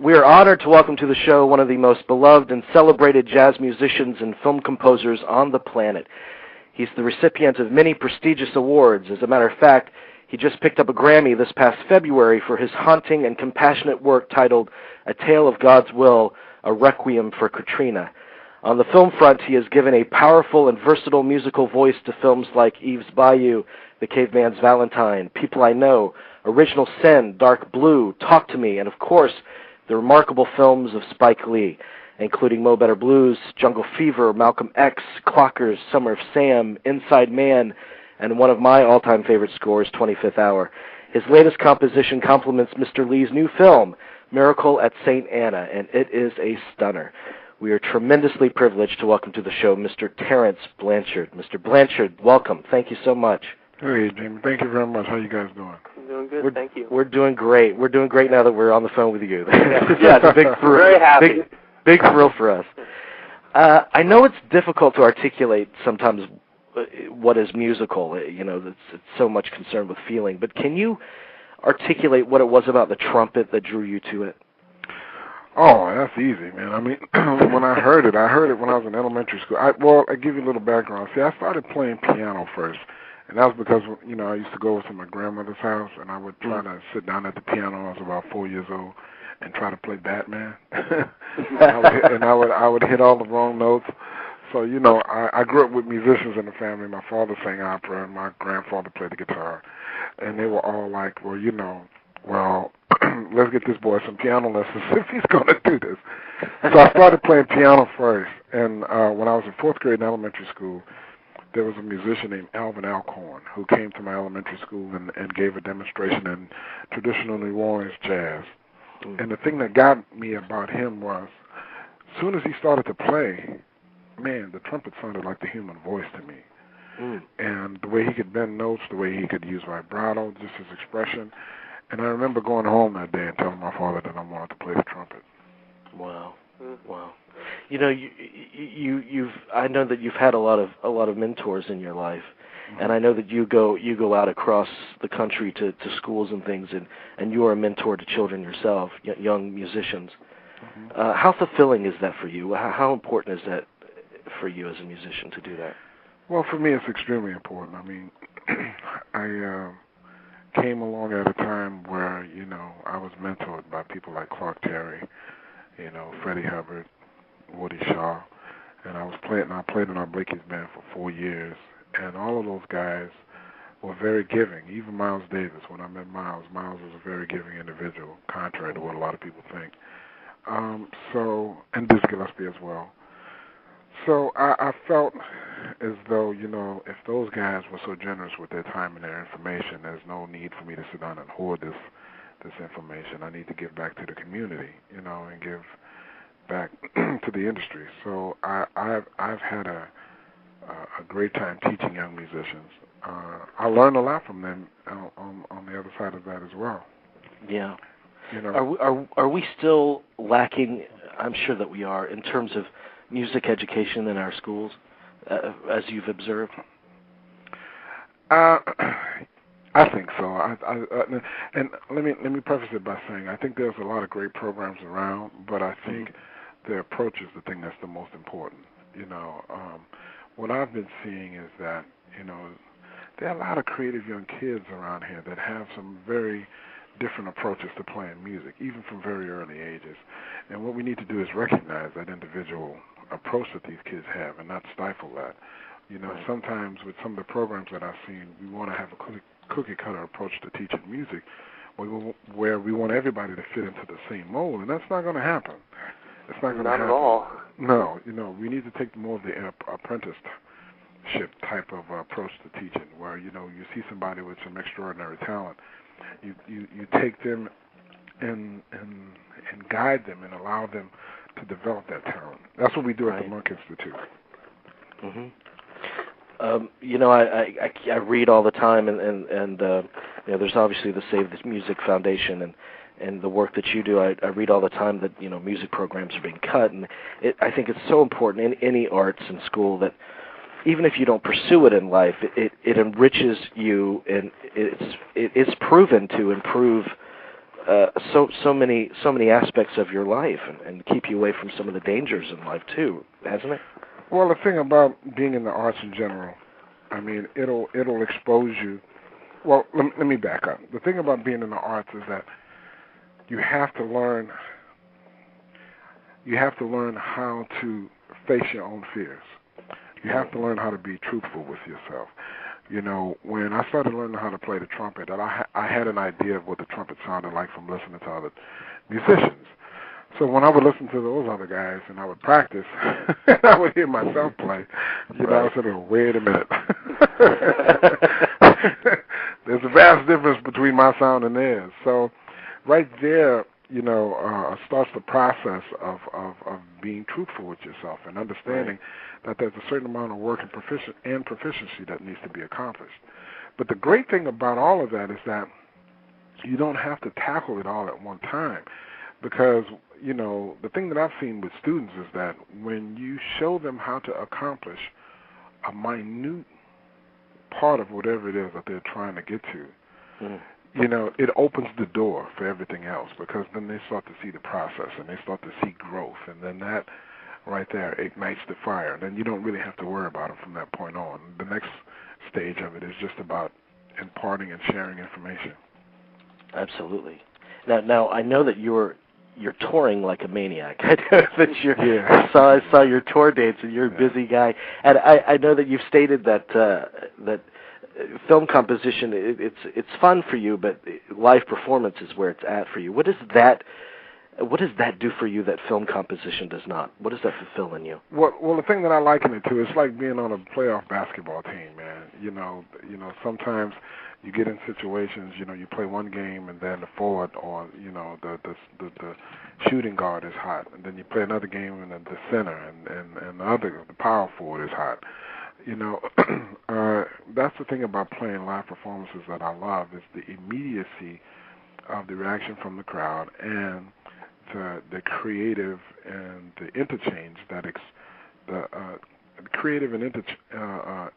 We are honored to welcome to the show one of the most beloved and celebrated jazz musicians and film composers on the planet. He's the recipient of many prestigious awards. As a matter of fact, he just picked up a Grammy this past February for his haunting and compassionate work titled A Tale of God's Will, A Requiem for Katrina. On the film front, he has given a powerful and versatile musical voice to films like Eve's Bayou, The Caveman's Valentine, People I Know, Original Sin, Dark Blue, Talk to Me, and of course, the remarkable films of Spike Lee, including Mo Better Blues, Jungle Fever, Malcolm X, Clockers, Summer of Sam, Inside Man, and one of my all-time favorite scores, 25th Hour. His latest composition complements Mr. Lee's new film, Miracle at St. Anna, and it is a stunner. We are tremendously privileged to welcome to the show Mr. Terence Blanchard. Mr. Blanchard, welcome. Thank you so much. Hey, Jamie. Thank you very much. How you guys doing? I'm doing good, thank you. We're doing great. We're doing great now that we're on the phone with you. Yeah, it's a big thrill. Very happy. Big thrill for us. I know it's difficult to articulate sometimes what is musical. It's so much concerned with feeling. But can you articulate what it was about the trumpet that drew you to it? Oh, that's easy, man. I mean, when I heard it when I was in elementary school. I'll give you a little background. See, I started playing piano first, and that was because, I used to go over to my grandmother's house, and I would try to sit down at the piano. I was about 4 years old, and try to play Batman. I would hit all the wrong notes. So, I grew up with musicians in the family. My father sang opera, and my grandfather played the guitar. And they were all like, well, let's get this boy some piano lessons if he's going to do this. So I started playing piano first. And when I was in fourth grade in elementary school, there was a musician named Alvin Alcorn who came to my elementary school and gave a demonstration in traditional New Orleans jazz. And the thing that got me about him was, as soon as he started to play, man, the trumpet sounded like the human voice to me. And the way he could bend notes, the way he could use vibrato, just his expression. And I remember going home that day and telling my father that I wanted to play the trumpet. Wow, wow. I know that you've had a lot of mentors in your life, and I know that you go out across the country to schools and things, and you are a mentor to children yourself, young musicians. How fulfilling is that for you? How important is that for you as a musician to do that? Well, for me, it's extremely important. I mean, I came along at a time where, I was mentored by people like Clark Terry, Freddie Hubbard, Woody Shaw, and I played in our Blakey's band for 4 years, and all of those guys were very giving. Even Miles Davis, when I met Miles was a very giving individual, contrary to what a lot of people think. And Dizzy Gillespie as well. So I felt as though, if those guys were so generous with their time and their information, there's no need for me to sit down and hoard this information. I need to give back to the community, and give back to the industry. So I've had a great time teaching young musicians. I learned a lot from them on the other side of that as well. Yeah. Are we still lacking? I'm sure that we are, in terms of music education in our schools, as you've observed? I think so. And let me preface it by saying I think there's a lot of great programs around, but I think the approach is the thing that's the most important. What I've been seeing is that there are a lot of creative young kids around here that have some very different approaches to playing music, even from very early ages. And what we need to do is recognize that individual approach that these kids have and not stifle that. Sometimes with some of the programs that I've seen, we want to have a cookie-cutter approach to teaching music where we want everybody to fit into the same mold, and that's not going to happen. It's not going to happen. Not at all. No, we need to take more of the apprenticeship type of approach to teaching, where, you see somebody with some extraordinary talent, you take them and guide them and allow them to develop that talent. That's what we do at the Monk Institute. I read all the time, and there's obviously the Save the Music Foundation and the work that you do. I read all the time that music programs are being cut, and I think it's so important in any arts in school that even if you don't pursue it in life, it enriches you, and it is proven to improve so many aspects of your life and keep you away from some of the dangers in life too, hasn't it? Well, the thing about being in the arts in general, I mean, it'll expose you. Well, let me back up. The thing about being in the arts is that you have to learn how to face your own fears. You have to learn how to be truthful with yourself. You know, when I started learning how to play the trumpet, I had an idea of what the trumpet sounded like from listening to other musicians. So when I would listen to those other guys and I would practice, and I would hear myself play, you know, I said, oh, wait a minute. There's a vast difference between my sound and theirs. So right there, you know, starts the process of being truthful with yourself and understanding that there's a certain amount of work and proficiency that needs to be accomplished. But the great thing about all of that is that you don't have to tackle it all at one time, because, you know, the thing that I've seen with students is that when you show them how to accomplish a minute part of whatever it is that they're trying to get to, you know, it opens the door for everything else, because then they start to see the process and they start to see growth, and then that right there ignites the fire. And then you don't really have to worry about it from that point on. The next stage of it is just about imparting and sharing information. Absolutely. Now I know that you're touring like a maniac. I know that I saw your tour dates, and you're a busy guy. And I know that you've stated that film composition, it's fun for you, but live performance is where it's at for you. What does that do for you that film composition does not? What does that fulfill in you? Well, the thing that I liken it to, it's like being on a playoff basketball team, man. You know, sometimes you get in situations, you know, you play one game and then the forward or, you know, the shooting guard is hot, and then you play another game and then the center and the power forward is hot. You know, that's the thing about playing live performances that I love, is the immediacy of the reaction from the crowd and the creative and the interchange the creative and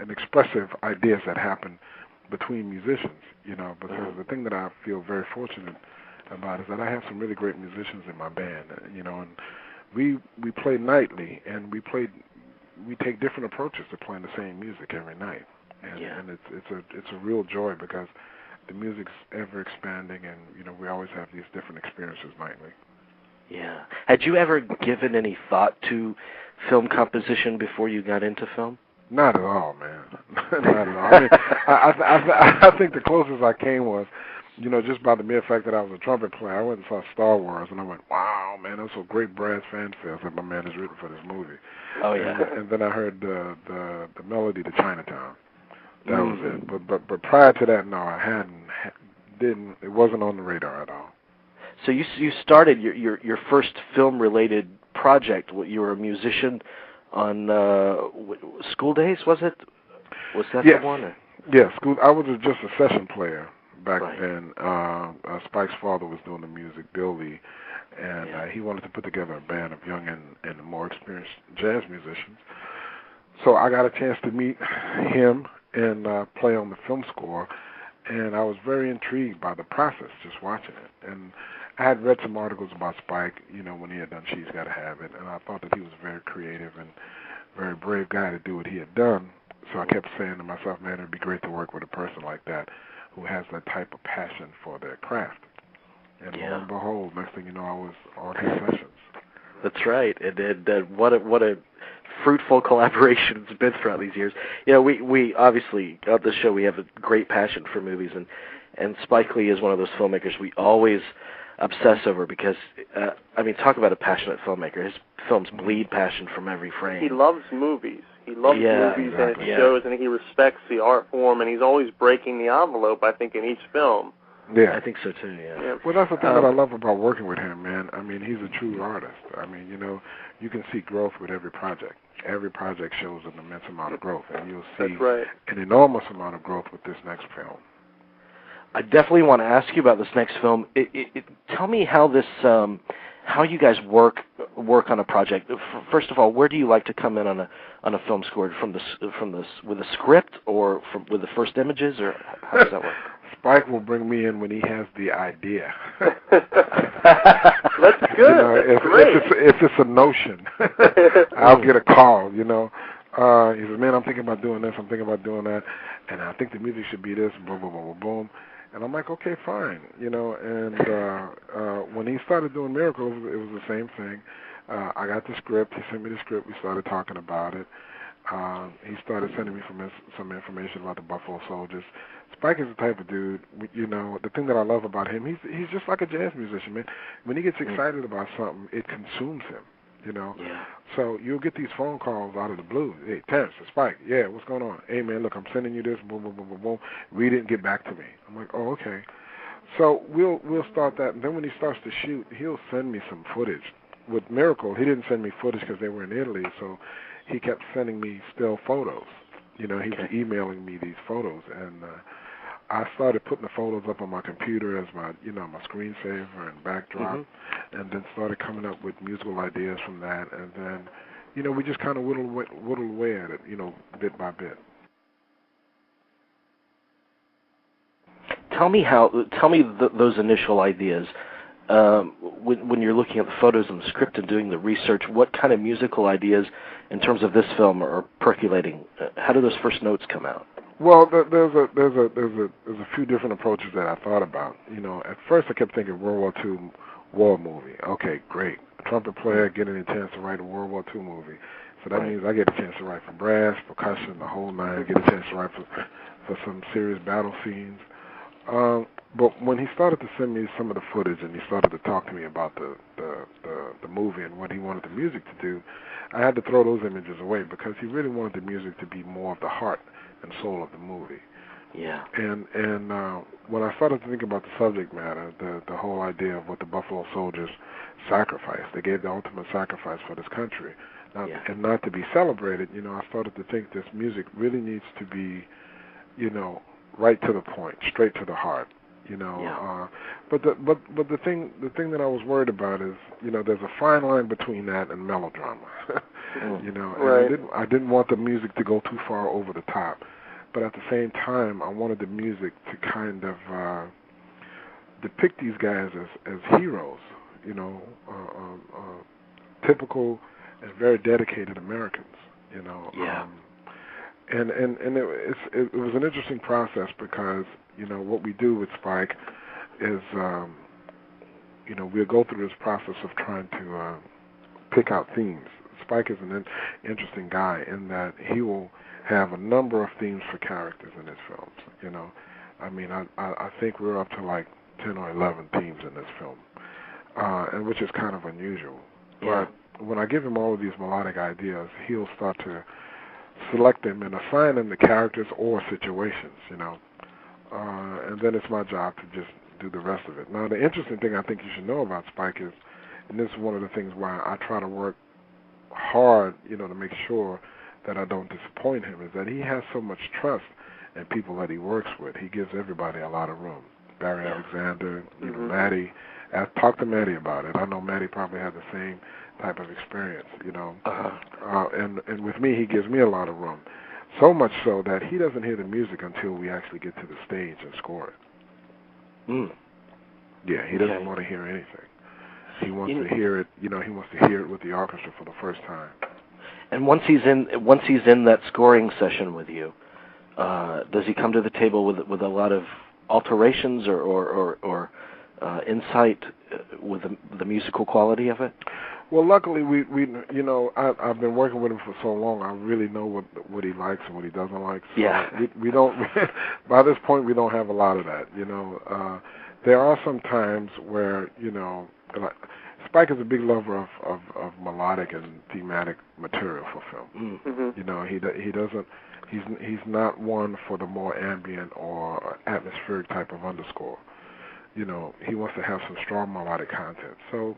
expressive ideas that happen between musicians. You know, because the thing that I feel very fortunate about is that I have some really great musicians in my band. You know, and we play nightly, and we take different approaches to playing the same music every night, and it's a real joy, because the music's ever expanding, and you know, we always have these different experiences nightly. Yeah. Had you ever given any thought to film composition before you got into film? Not at all, man. Not at all. I mean, I think the closest I came was, you know, just by the mere fact that I was a trumpet player. I went and saw Star Wars, and I went, wow, man, that's a great brass fanfare that my man has written for this movie. Oh, yeah. And then I heard the melody to Chinatown. That was it. But prior to that, no, I it wasn't on the radar at all. So you started your first film-related project. You were a musician on School Days, was it? Was that the one? Or? Yeah, I was just a session player back then. Spike's father was doing the music, Bill Lee, and he wanted to put together a band of young and more experienced jazz musicians. So I got a chance to meet him and play on the film score, and I was very intrigued by the process, just watching it. And I had read some articles about Spike, you know, when he had done She's Gotta Have It, and I thought that he was a very creative and very brave guy to do what he had done. So I kept saying to myself, man, it'd be great to work with a person like that who has that type of passion for their craft. And lo and behold, next thing you know, I was on his sessions. That's right. And what a fruitful collaboration it's been throughout these years. You know, we obviously, on this show, we have a great passion for movies, and Spike Lee is one of those filmmakers we always obsess over, because, I mean, talk about a passionate filmmaker. His films bleed passion from every frame. He loves movies. He loves movies, exactly. And it shows, and he respects the art form, and he's always breaking the envelope, I think, in each film. Yeah. I think so, too, yeah. Well, that's the thing that I love about working with him, man. I mean, he's a true artist. I mean, you know, you can see growth with every project. Every project shows an immense amount of growth, and you'll see an enormous amount of growth with this next film. I definitely want to ask you about this next film. Tell me how this, how you guys work on a project. First of all, where do you like to come in on a film score? With a script, or with the first images, or how does that work? Spike will bring me in when he has the idea. That's good. You know, if it's a notion, I'll get a call. You know, he says, "Man, I'm thinking about doing this. I'm thinking about doing that, and I think the music should be this." Boom, boom, boom, boom, boom. And I'm like, "Okay, fine." You know, and when he started doing Miracles, it was the same thing. I got the script. He sent me the script. We started talking about it. He started sending me some information about the Buffalo Soldiers. Spike is the type of dude, you know, the thing that I love about him, he's just like a jazz musician, man. When he gets excited about something, it consumes him, you know. Yeah. So you'll get these phone calls out of the blue. Hey, Terence, it's Spike. Yeah, what's going on? Hey, man, look, I'm sending you this, boom, boom, boom, boom, boom. Read it and get back to me. I'm like, oh, okay. So we'll start that, and then when he starts to shoot, he'll send me some footage. With Miracle, he didn't send me footage because they were in Italy, so he kept sending me still photos. You know, he was emailing me these photos, and I started putting the photos up on my computer as my screensaver and backdrop, and then started coming up with musical ideas from that, and then, you know, we just kind of whittled away at it, you know, bit by bit. Tell me those initial ideas. When you're looking at the photos and the script and doing the research, what kind of musical ideas, in terms of this film, are percolating? How do those first notes come out? Well, there's a few different approaches that I thought about. You know, at first I kept thinking World War II war movie. Okay, great. A trumpet player getting a chance to write a World War II movie. So that means I get a chance to write for brass, percussion, the whole nine. Get a chance to write for some serious battle scenes. But when he started to send me some of the footage and he started to talk to me about the movie and what he wanted the music to do, I had to throw those images away because he really wanted the music to be more of the heart and soul of the movie. Yeah. And when I started to think about the subject matter, the whole idea of what the Buffalo Soldiers sacrificed, they gave the ultimate sacrifice for this country, and not to be celebrated. You know, I started to think this music really needs to be, you know, right to the point, straight to the heart. You know, but the thing that I was worried about is, you know, there's a fine line between that and melodrama. You know, and I didn't want the music to go too far over the top, but at the same time, I wanted the music to kind of depict these guys as heroes. You know, typical and very dedicated Americans. You know. And it was an interesting process because, you know, what we do with Spike is, you know, we'll go through this process of trying to pick out themes. Spike is an interesting guy in that he will have a number of themes for characters in his films. You know, I mean, I think we're up to like 10 or 11 themes in this film, and which is kind of unusual. Yeah. But when I give him all of these melodic ideas, he'll start to select them and assign them to characters or situations, you know. And then it's my job to just do the rest of it. Now, the interesting thing I think you should know about Spike is, and this is one of the things why I try to work hard, you know, to make sure that I don't disappoint him, is that he has so much trust in people that he works with. He gives everybody a lot of room. Barry Alexander, you know, Maddie. Talk to Maddie about it. I know Maddie probably had the same type of experience, you know. And with me, he gives me a lot of room. So much so that he doesn't hear the music until we actually get to the stage and score it. Yeah, he doesn't want to hear anything. He wants to hear it, you know, he wants to hear it with the orchestra for the first time. And once he's in that scoring session with you, does he come to the table with a lot of alterations or insight with the musical quality of it? Well, luckily, we you know, I've been working with him for so long. I really know what he likes and what he doesn't like. So we don't. By this point, we don't have a lot of that. You know, there are some times where, you know, like, Spike is a big lover of melodic and thematic material for film. You know, he doesn't. He's not one for the more ambient or atmospheric type of underscore. You know, he wants to have some strong melodic content. So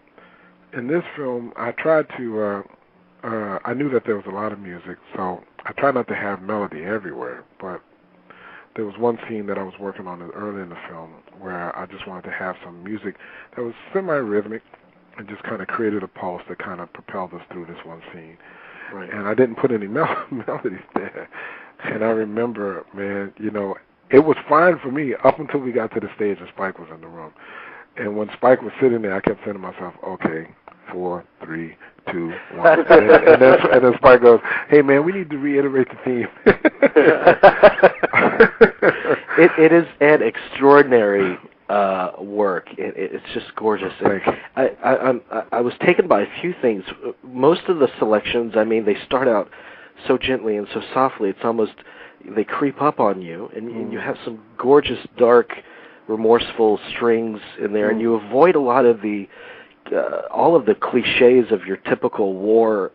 in this film, I tried to, I knew that there was a lot of music, so I tried not to have melody everywhere, but there was one scene that I was working on early in the film where I just wanted to have some music that was semi-rhythmic and just kind of created a pulse that kind of propelled us through this one scene. Right. And I didn't put any melodies there. And I remember, man, you know, it was fine for me up until we got to the stage and Spike was in the room. And when Spike was sitting there, I kept saying to myself, okay, 4, 3, 2, 1. and then Spike goes, hey, man, we need to reiterate the theme. It is an extraordinary work. It's just gorgeous. Thank you. I was taken by a few things. Most of the selections, I mean, they start out so gently and so softly. It's almost, they creep up on you, and you have some gorgeous, dark, remorseful strings in there, and you avoid a lot of the all of the cliches of your typical war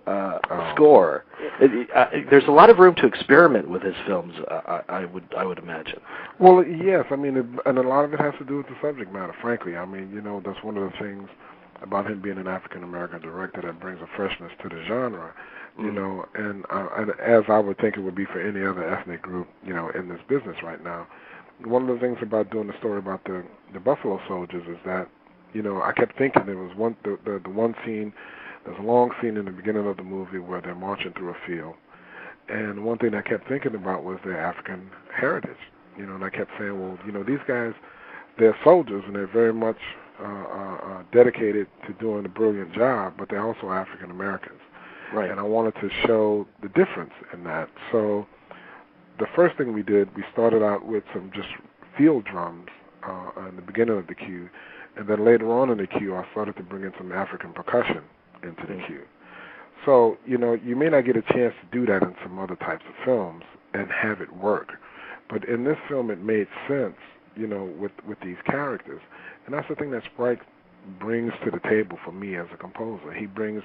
score. There's a lot of room to experiment with his films, I would imagine. Well, yes, I mean, and a lot of it has to do with the subject matter, frankly. I mean, you know, that's one of the things about him being an African-American director that brings a freshness to the genre, you know, and as I would think it would be for any other ethnic group, you know, in this business right now. One of the things about doing the story about the Buffalo Soldiers is that, you know, I kept thinking there was the one scene, there's a long scene in the beginning of the movie where they're marching through a field, and one thing I kept thinking about was their African heritage, you know, and I kept saying, well, you know, these guys, they're soldiers and they're very much dedicated to doing a brilliant job, but they're also African Americans. Right. And I wanted to show the difference in that. So the first thing we did, we started out with some just field drums in the beginning of the cue, and then later on in the cue, I started to bring in some African percussion into the cue. So, you know, you may not get a chance to do that in some other types of films and have it work. But in this film, it made sense, you know, with these characters. And that's the thing that Spike brings to the table for me as a composer. He brings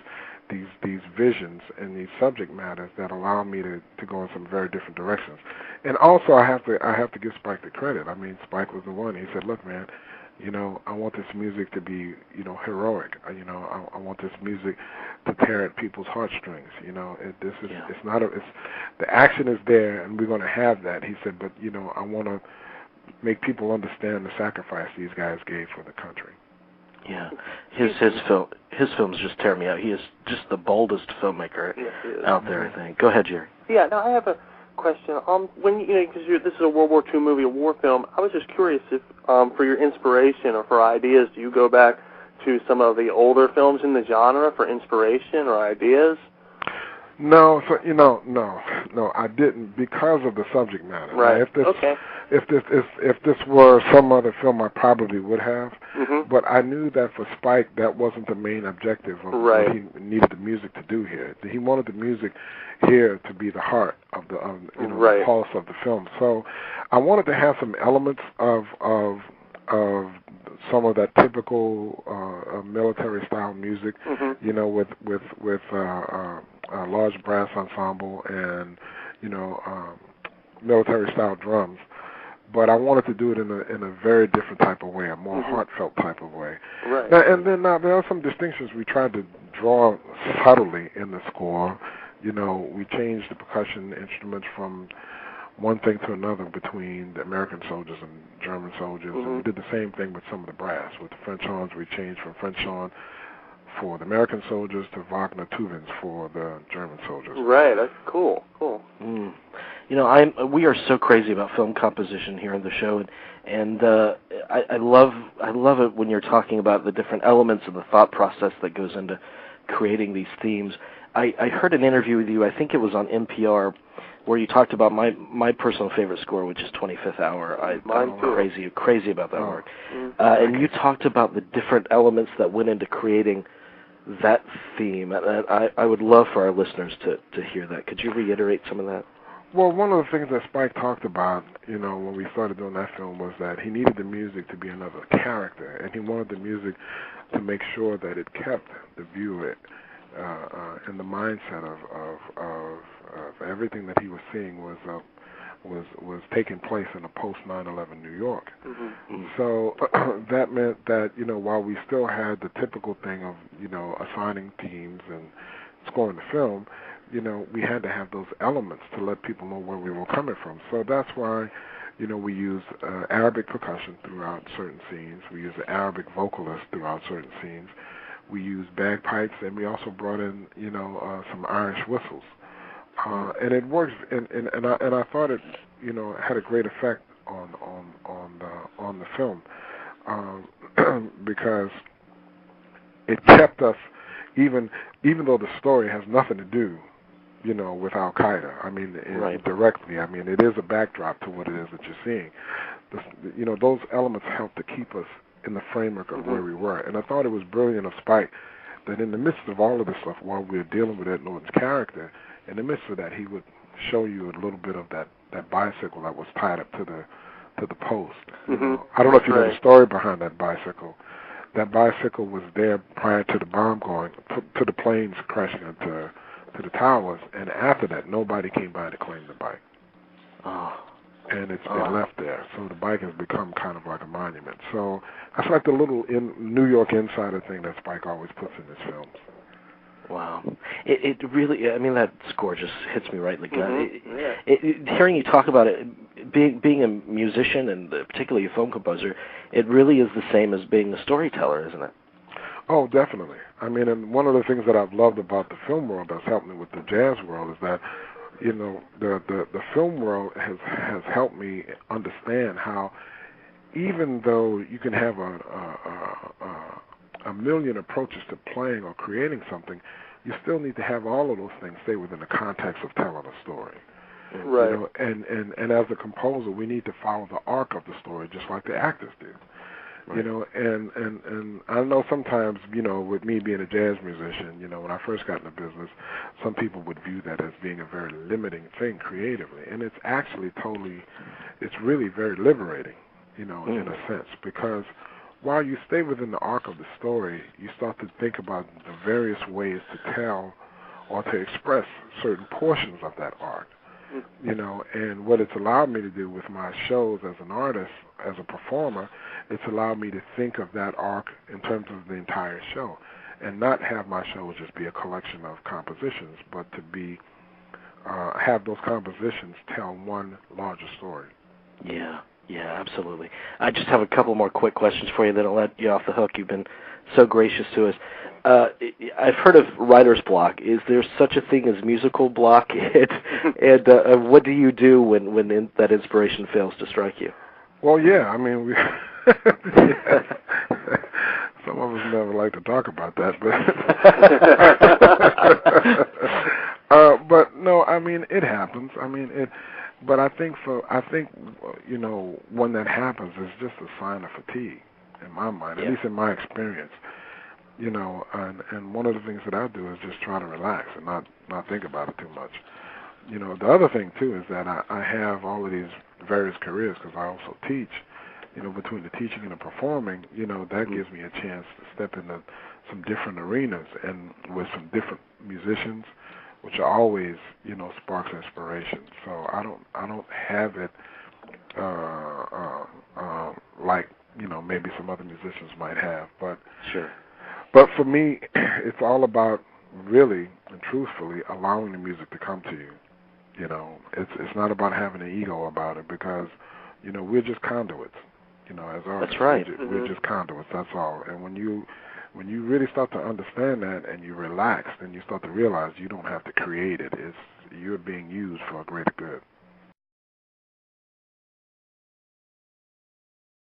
these visions and these subject matters that allow me to go in some very different directions. And also, I have to give Spike the credit. I mean, Spike was the one. He said, "Look, man, you know, I want this music to be, you know, heroic. You know, I want this music to tear at people's heartstrings. You know, it's not the action is there, and we're going to have that." He said, "But you know, I want to make people understand the sacrifice these guys gave for the country." Yeah, his films just tear me out. He is just the boldest filmmaker out there, I think. Go ahead, Jerry. Yeah, now I have a question. When you know, because this is a World War II movie, a war film, I was just curious if, for your inspiration or for ideas, do you go back to some of the older films in the genre for inspiration or ideas? No, so you know, no, I didn't because of the subject matter. Right. If this were some other film, I probably would have. But I knew that for Spike, that wasn't the main objective of what he needed the music to do here. He wanted the music here to be the heart of the the pulse of the film. So I wanted to have some elements of some of that typical military style music, you know, with a large brass ensemble and military style drums. But I wanted to do it in a very different type of way, a more heartfelt type of way. Right. Now there are some distinctions we tried to draw subtly in the score. You know, we changed the percussion instruments from one thing to another between the American soldiers and German soldiers. And we did the same thing with some of the brass. With the French horns, we changed from French horn for the American soldiers to Wagner tubins for the German soldiers. Right, that's cool. You know, we are so crazy about film composition here on the show, and I love it when you're talking about the different elements of the thought process that goes into creating these themes. I heard an interview with you, I think it was on NPR, where you talked about my personal favorite score, which is 25th Hour. I'm crazy about that work. And you talked about the different elements that went into creating that theme. And I would love for our listeners to hear that. Could you reiterate some of that? Well, one of the things that Spike talked about, you know, when we started doing that film was that he needed the music to be another character, and he wanted the music to make sure that it kept the viewer in the mindset of everything that he was seeing was taking place in a post 9/11 New York. So that meant that, you know, while we still had the typical thing of, you know, assigning themes and scoring the film, you know, we had to have those elements to let people know where we were coming from. So that's why, you know, we use Arabic percussion throughout certain scenes. We use an Arabic vocalist throughout certain scenes. We use bagpipes, and we also brought in, you know, some Irish whistles. And it works, and I thought it, you know, had a great effect on the film, because it kept us, even though the story has nothing to do, with Al Qaeda. I mean, directly. I mean, it is a backdrop to what it is that you're seeing. Those elements help to keep us in the framework of where we were. And I thought it was brilliant of Spike that in the midst of all of this stuff, while we were dealing with Ed Norton's character, in the midst of that, he would show you a little bit of that bicycle that was tied up to the post. I don't know if you know the story behind that bicycle. That bicycle was there prior to the bomb going, to the planes crashing into the towers, and after that, nobody came by to claim the bike. And it's been left there. So the bike has become kind of like a monument. So that's like the little New York insider thing that Spike always puts in his films. Wow. It really, I mean, that score just hits me right in the gut. Hearing you talk about it, being a musician and particularly a film composer, it really is the same as being a storyteller, isn't it? Oh, definitely. I mean, and one of the things that I've loved about the film world that's helped me with the jazz world is that, the film world has helped me understand how, even though you can have a million approaches to playing or creating something, you still need to have all of those things stay within the context of telling a story. Right. And as a composer, we need to follow the arc of the story just like the actors do. Right. And I know sometimes, with me being a jazz musician, when I first got in the business, some people would view that as being a very limiting thing creatively. And it's actually it's really very liberating, in a sense, because while you stay within the arc of the story, you start to think about the various ways to tell or to express certain portions of that arc. And what it's allowed me to do with my shows as an artist, as a performer, it's allowed me to think of that arc in terms of the entire show, and not have my shows just be a collection of compositions, but to have those compositions tell one larger story. Yeah, absolutely. I just have a couple more quick questions for you, then I'll let you off the hook. You've been so gracious to us. I've heard of writer's block. Is there such a thing as musical block? And what do you do when that inspiration fails to strike you? Well, yeah, I mean, some of us never like to talk about that, but no, I mean, it happens. I mean, but I think when that happens, it's just a sign of fatigue in my mind, at least in my experience. And one of the things that I do is just try to relax and not think about it too much. The other thing too is that I have all of these various careers because I also teach. Between the teaching and the performing, that gives me a chance to step into some different arenas and with some different musicians, which always, sparks inspiration. So I don't have it like, maybe some other musicians might have, but sure. But for me, it's all about really and truthfully allowing the music to come to you. It's not about having an ego about it because, we're just conduits. As artists, that's right. We're just conduits. That's all. And when you really start to understand that and you relax, then you start to realize you don't have to create it. You're being used for a greater good.